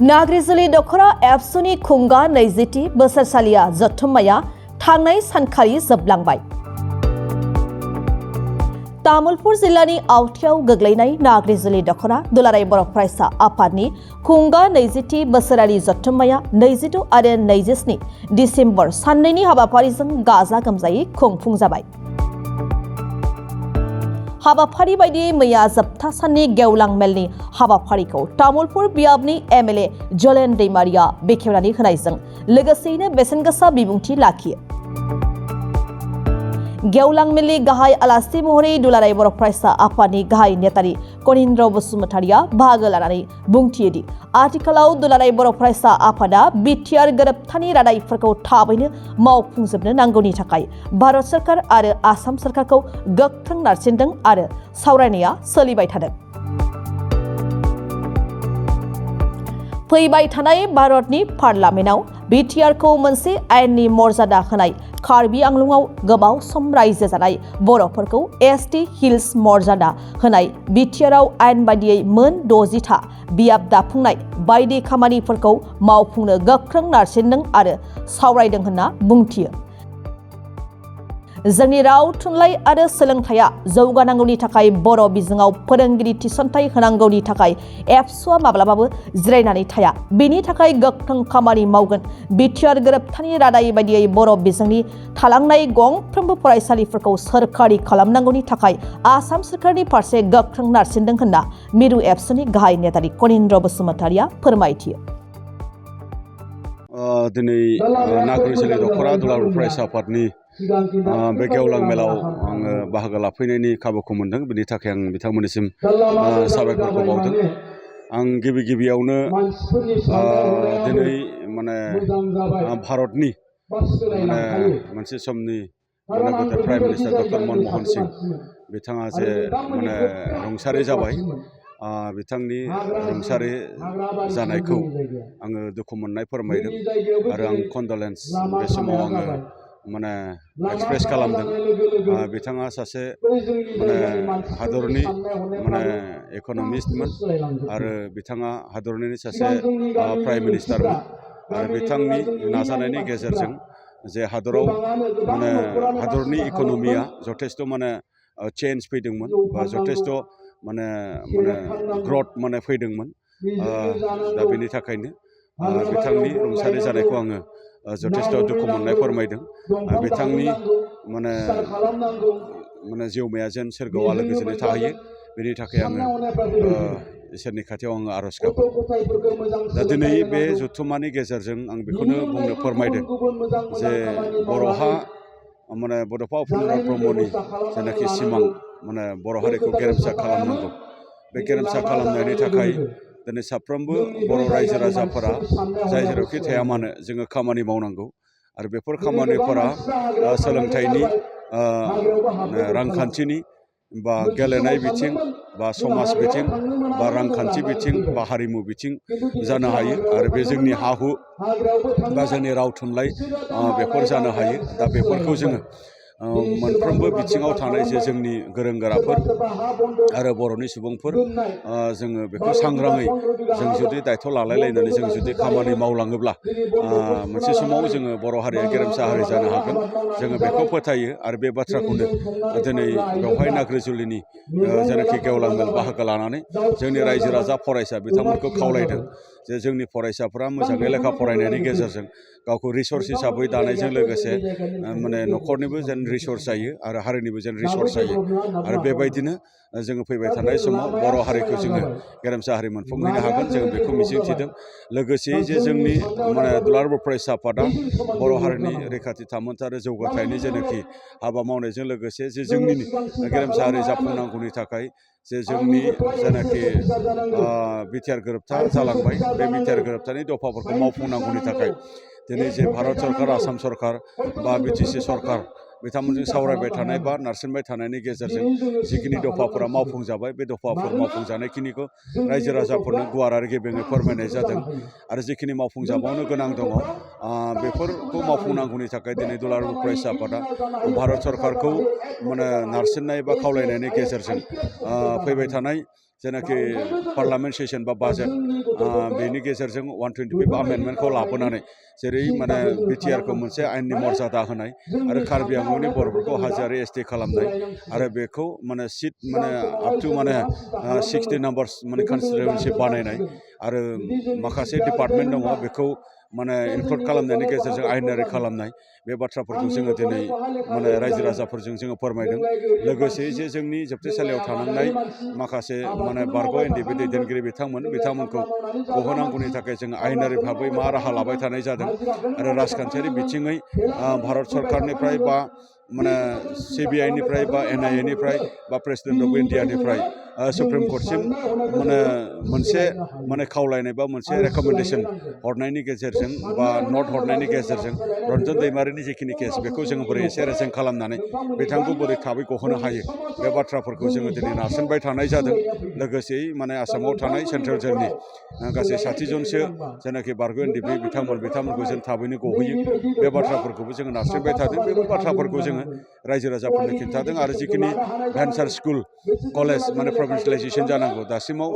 नाग्रिजुलि दखरा एबसुनि खुंगा नैजिथि बोसोरसालिया जथुम्माया थांनाय सानखालि जोबलांबाय। तामुलपुर जिल्लानि आवथियाव गोग्लैनाय नाग्रिजुलि दखरा दुलाराय बर' फरायसा आफादनि खुंगा नैजिथि बोसोरारि जथुम्माया 22 आरो 27 डिसेम्बर साननैनि हाबाफारिजों गाजा गोमजायै खुंफुंजाबाय। हाबाफारि बायदियै मैया जोबथा साननि गेवलां मेलनि हाबाफारिखौ तामुलपुर बियाबनि एमएलए जलेन दैमारिया बेखेवनानै होनायजों लोगोसेयैनो बेसेनगोसा बिबुंथि लाखियो। गेवलां मेलनि गाहाय आलासि महरै दुलाराय बर' फरायसा आफादनि गाहाय नेतारि कनिन्द्र बसुमतारिया बाहागो लानानै बुंथियोदि आथिखालाव दुलाराय बर' फरायसा आफादा बिटिआर गोरोबथानि रादायफोरखौ थाबैनो मावफुंजोबनो नांगौनि थाखाय भारत सरकार आरो आसाम सरकारखौ गोख्रों नारसिनदों आरो सावरायनाया सोलिबाय थादों। फैबाय थानाय भारतनि पार्लामेन्टआव बिटिआरखौ मोनसे आयेननि मर्यादा होनाय कार्बि आंलंआव गोबाव सम रायजो जानाय बर'फोरखौ एसटि हिल्स मर्यादा होनाय बिटिआरआव आयेन बायदियै मोन 60था बियाब दाफुंनाय बायदि खामानिफोरखौ मावफुंनो गोख्रों नारसिनदों आरो सावरायदों होनना बुंथियो। जोंनि राव थुनलाइ आरो सोलोंथाइया जौगानांगौनि थाखाय बर' बिजोङाव फोरोंगिरि थिसनथाइ होनांगौनि थाखाय एबसुआ माब्लाबाबो जिरायनानै थाया। बेनि थाखाय गोख्रों खामानि मावगोन। बिटिआर गोरोबथानि रादाय बायदियै बर' बिजोंनि थालांनाय गंफ्रोमबो फरायसालिफोरखौ सोरखारि खालामनांगौनि थाखाय आसाम सरकारनि फारसे गोख्रों नारसिनदों होनना मिरु एबसुनि गाहाय नेतारि कनिन्द्र बसुमतारिया फोरमायथियो। दिनै नाग्रिजुलि दखरा दुलाराय फरायसा आफादनि बे गेवलां मेलाव आङो बाहागो लाफैनायनि खाबुखौ मोनदों। बेनि थाखाय आं बिथांमोननिसिम साबायखरखौ बावदों। आं गिबियावनो दिनै भारतनि मोनसे समनि गोदोर प्राइम मिनिस्टार डक्टर मनमोहन सिं बिथाङा जे रुंसारि जाबाय, बिथांनि रुंसारि जानायखौ आङो दुखु मोननाय फोरमायदों आरो आं कन्डलेन्स बे समाव आङो एक्सप्रेस खालामदों। बिथाङा सासे हादरनि इक'नमिस्टमोन आरो बिथाङा हादरनि सासे प्राइम मिनिस्टारमोन आरो बिथांनि नाजानायनि गेजेरजों जे हादराव हादरनि इक'नमिया जथेस्थ' चेन्ज फैदोंमोन बा जथेस्थ' ग्रथ फैदोंमोन। दा बेनि थाखायनो बिथांनि रुंसारि जानायखौ आङो जथेस्थ' दुखु मोननाय फोरमायदों। बिथांनि जिउमाया जेन सोरगोआव आलो गोजोनै थाहैयो, बेनि थाखाय आङो इसोरनि खाथियाव आङो आर'ज गाबो। दा दिनै बे जथुम्मानि गेजेरजों आं बेखौनो बुंनो फोरमायदों जे बर'हा बड'फा उपेन्द्र ब्रह्मनि जेनाखि सिमां बर' हारिखौ गेरेमसा खालामनांगौ, बे गेरेमसा खालामनायनि थाखाय दिनै साफ्रोमबो बर' रायजो राजाफोरा जाय जेरावखि थाया मानो जोङो खामानि मावनांगौ आरो बेफोर खामानिफोरा सोलोंथाइनि, रांखान्थिनि बा गेलेनाय बिथिं बा समाज बिथिं बा रांखान्थि बिथिं बा हारिमु बिथिं जानो हायो आरो बे जोंनि हा हु बा जोंनि राव थुनलाइ बेफोर जानो हायो। दा बेफोरखौ जोङो मोनफ्रोमबो बिथिङाव थानाय जे जोंनि गोरों गोराफोर आरो बर'नि सुबुंफोर जोङो बेखौ सांग्राङै जों जुदि दायथ' लालायलायनानै जों जुदि खामानि मावलाङोब्ला मोनसे समाव जोङो बर' हारिया गेरेमसा हारि जानो हागोन। जोङो बेखौ फोथायो आरो बे बाथ्राखौनो दिनै बेवहाय नाग्रिजुलिनि जेनाखि गेवलां मेल बाहागो लानानै जोंनि रायजो राजा फरायसा बिथांमोनखौ खावलायदों जे जोंनि फरायसाफोरा मोजाङै लेखा फरायनायनि गेजेरजों गावखौ रिसर्स हिसाबै दानायजों लोगोसे न'खरनिबो जेन रिसर्स जायो आरो हारिनिबो जेन रिसर्स जायो आरो बेबायदिनो जोङो फैबाय थानाय समाव बर' हारिखौ जोङो गेरेमसा हारि मोनफुंहैनो हागोन, जों बेखौ मिजिंथिदों। लोगोसेयै जे जोंनि दुलाराय बर' फरायसा आफादा बर' हारिनि रैखाथि थामोन्था आरो जौगाथायनि जेनाखि हाबा मावनायजों लोगोसे जे जोंनिनो गेरेमसा हारि जाफुंनांगौनि थाखाय जे जोंनि जेनाखि बिटिआर गोरोबथा जालांबाय, बे बिटिआर गोरोबथानि दफाफोरखौ मावफुंनांगौनि थाखाय दिनै जे भारत सरकार, आसाम सरकार बा बिटिसि सरकार बिथांमोनजों सावरायबाय थानाय बा नारसिनबाय थानायनि गेजेरजों जिखिनि दफाफोरा मावफुंजाबाय, बे दफाफोर मावफुंजानायखिनिखौ रायजो राजाफोरनो गुवार आरो गेबेङै फोरमायनाय जादों आरो जिखिनि मावफुंजाबावनो गोनां दङ बेफोरखौ मावफुंनांगौनि थाखाय दिनै दुलाराय बर' फरायसा आफादा भारत सरकारखौ नारसिननाय बा खावलायनायनि गेजेरजों फैबाय थानाय जेनाखि पार्लामेन्ट सेसन बा बाजेट बेनि गेजेरजों 125 आमेन्डमेन्टखौ लाबोनानै जेरै माने बिटिआरखौ मोनसे आयेननि मर्यादा होनाय आरो कार्बि आंलंनि बर'फोरखौ हाजोआरि एसटि खालामनाय आरो बेखौ माने सिट माने आप टु माने 60 नाम्बार्स माने कनस्टिटिउन्सि बानायनाय आरो माखासे डिपार्टमेन्ट दङ बेखौ माने इनक्लुड खालामनायनि गेजेरजों आयेनारि खालामनाय बे बाथ्राफोरखौ जोङो दिनै माने रायजो राजाफोरजों जोङो फोरमायदों लोगोसे जे जोंनि जोबथेसालियाव थानांनाय माखासे माने बारग' एनडिएफबि दैदेनगिरि बिथांमोनखौ गहोनांगौनि थाखाय जों आयेनारि भाबै मा राहा लाबाय थानाय जादों आरो राजखान्थियारि बिथिङै भारत सरकारनिफ्राय बा माने सिबिआइनिफ्राय बा एनआइएनिफ्राय बा प्रेसिडेन्ट अफ इन्डियानिफ्राय सुप्रिम कर्टसिम माने मोनसे माने खावलायनाय बा मोनसे रेकमेन्डेसन हरनायनि गेजेरजों बा नट हरनायनि गेजेरजों रन्जन दैमारिनि जिखिनि केस बेखौ जोङो बोरै एसे रेजें खालामनानै बिथांखौ बोरै थाबै गहोनो हायो बे बाथ्राफोरखौ जोङो दिनै नारसिनबाय थानाय जादों लोगोसेयै माने आसामाव थानाय सेन्ट्रेल जेलनि गासै 60 जनसो जेनाखि बारग' एनडिएफबि बिथांमोनखौ जों थाबैनो गहोयो बे बाथ्राफोरखौबो जोङो नारसिनबाय थादों बेफोर बाथ्राफोरखौ जोङो रायजो राजाफोरनो खिन्थादों आरो जिखिनि भेन्सार स्कुल कलेज माने प्रभिन्सियेलाइजेसन जानांगौ दासिमाव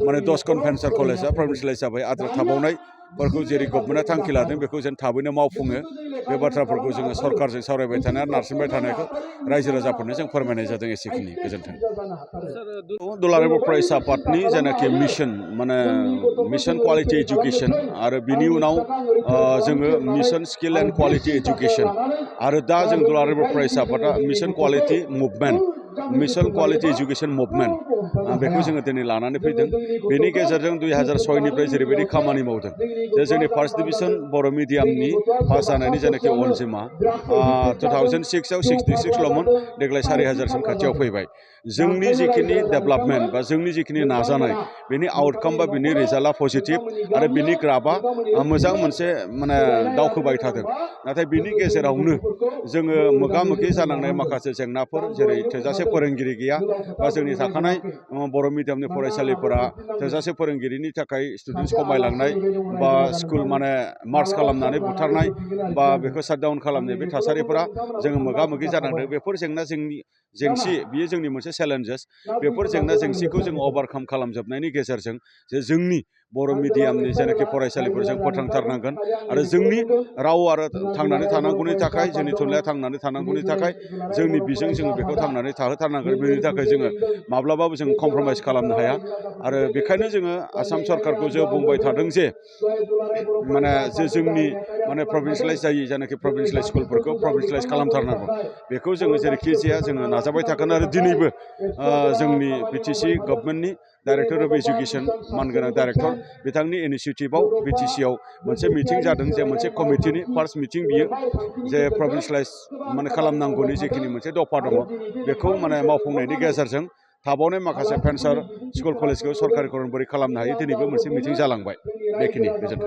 माने 10 भेन्सार कलेजआ प्रभिन्सियेलाइज जाबाय आद्रा थाबावनायफोरखौ जेरै गभर्नमेन्टआ थांखि लादों बेखौ जों थाबैनो मावफुङो बे बाथ्राफोरखौ जोङो सरकारजों सावरायबाय थानाय आरो नारसिनबाय थानायखौ रायजो राजाफोरनो जों फोरमायनाय जादों एसेखिनि गोजोन्थों दुलाराय बर' फरायसा आफादनि जेनाखि मिशन माने मिशन कुवालिटि एजुकेसन आरो बिनि उनाव जोङो mission skill and quality education आरो दा जों दुलाराय बर' फरायसा आफादा mission quality movement mission quality education movement बेखौ जोङो दिनै लानानै फैदों बेनि गेजेरजों 2006निफ्राय जेरैबायदि खामानि मावदों जे जोंनि फार्स्ट डिभिजन बर' मिडियामनि पास जानायनि जेनाखि अनजिमा 2006आव 66ल'मोन देग्लाय 4000सिम खाथियाव फैबाय जोंनि जिखिनि डेभेलपमेन्ट बा जोंनि जिखिनि नाजानाय बेनि आउटकाम बा बिनि रिजाल्टआ पजिटिभ आरो बिनि ग्राफआ मोजां मोनसे माने दावखोबाय थादों नाथाय बिनि गेजेरावनो जोङो मोगा मोगि जानांनाय माखासे जेंनाफोर जेरै थोजासे फोरोंगिरि गैया बा जोंनि थाखानाय बर' मिडियामनि फरायसालिफोरा थोजासे फोरोंगिरिनि थाखाय स्टुडेन्टस खमायलांनाय बा स्कुल माने मार्च खालामनानै बुथारनाय बा बेखौ शाटडाउन खालामनाय बे थासारिफोरा जोङो मोगा मोगि जानांदों बेफोर जेंसि बियो जोंनि मोनसे चेलेन्जेस बेफोर जेंना जेंसिखौ जोङो अभारकाम खालामजोबनायनि गेजेरजों जे जोंनि बर' मिडियामनि जेनाखि फरायसालिफोर जों फोथांथारनांगोन आरो जोंनि राव आरो थांनानै थानांगौनि थाखाय जोंनि थुनलाइया थांनानै थानांगौनि थाखाय जोंनि बिजों जोङो बेखौ थांनानै थाहोथारनांगोन बेनि थाखाय जोङो माब्लाबाबो जों कमप्रमाइस खालामनो हाया आरो बेखायनो जोङो आसाम सरकारखौ जों बुंबाय थादों जे माने जे जोंनि माने प्रभिन्सियेलाइज जायै जायनाखि प्रभिन्सियेलाइज स्कुलफोरखौ प्रभिन्सियेलाइज खालामथारनांगौ बेखौ जोङो जेरैखि जाया जोङो नाजाबाय थागोन आरो दिनैबो जोंनि बिटिसि गभर्नमेन्टनि डाइरेक्टर अफ एजुकेसन मानगोनां डाइरेक्टर बिथांनि इनिसियेटिभआव बिटिसिआव मोनसे मिटिं जादों जे मोनसे कमिटिनि फार्स्ट मिटिं बियो जे प्रभिन्सियेलाइज माने खालामनांगौनि जिखिनि मोनसे दफा दङ बेखौ माने मावफुंनायनि गेजेरजों थाबावनाय माखासे भेन्सार स्कुल कलेजखौ सरकारिकरन बोरै खालामनो हायो दिनैबो मोनसे मिटिं जालांबाय बेखिनि गोजोन्थों